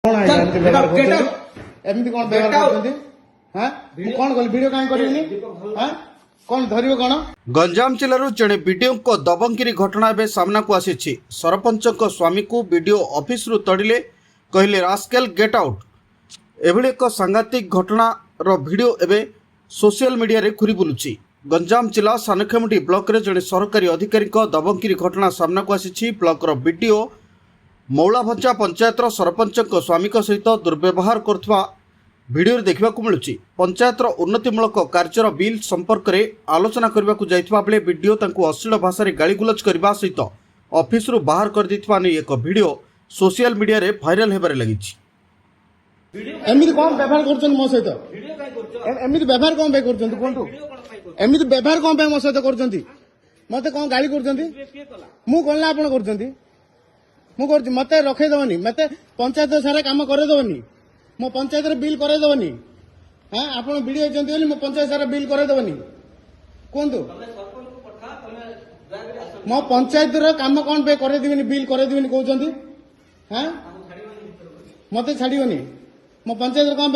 एमती कौन व्यवहार करते कौन कल वीडियो कहीं करेंगे कौन धरिब कौन गंजाम जिलूर जड़े वीडियो को दबंगिरी घटना एवं सामना को आसी सरपंच स्वामी को वीडियो ऑफिस रु तड़िले कहले रास्केल गेट आउट एभली एक सांघातिक घटनार वीडियो एवं सोशल मीडिया रे घुरी बुलुची। गंजाम जिला सानखेमुंडी ब्लॉक रे जड़े सरकारी अधिकारी दबंगिरी घटना सामना को आसी ब्लॉक वीडियो मौलाभंजा पंचायतर सरपंच स्वामी सहित दुर्व्यवहार करुवा भिडियो देखा मिलूँ। पंचायतर उन्नतिमूलक कार्यर बिल संपर्क में आलोचना करने को जाइथिबा बेले वीडियो अश्लील भाषा गाड़ीगुलज करने सहित ऑफिस रु बाहर कर देथिबा नै एक वीडियो सोशल मीडिया रे वायरल हेबारे लागि। एमिति कोन व्यवहार करछन मो सहित एमिति व्यवहार कोन बे करछन कोनटू एमिति व्यवहार कोन बे मो सहित करछन मते कोन गाली करछन मु कोनला आपण करछन मु कर मते रखे दवनी मते पंचायत सारा काम करे दवनी मो पंचायत रे बिल करे दवनी हां आपण वीडियो जंती बोली मो पंचायत सारा बिल करे दवनी कोनतु मो पंचायत रो काम कोन बे करे दिबिनी बिल करे दिबिनी कहउछंती हां मते छाड़ीबनी मो पंचायत रो काम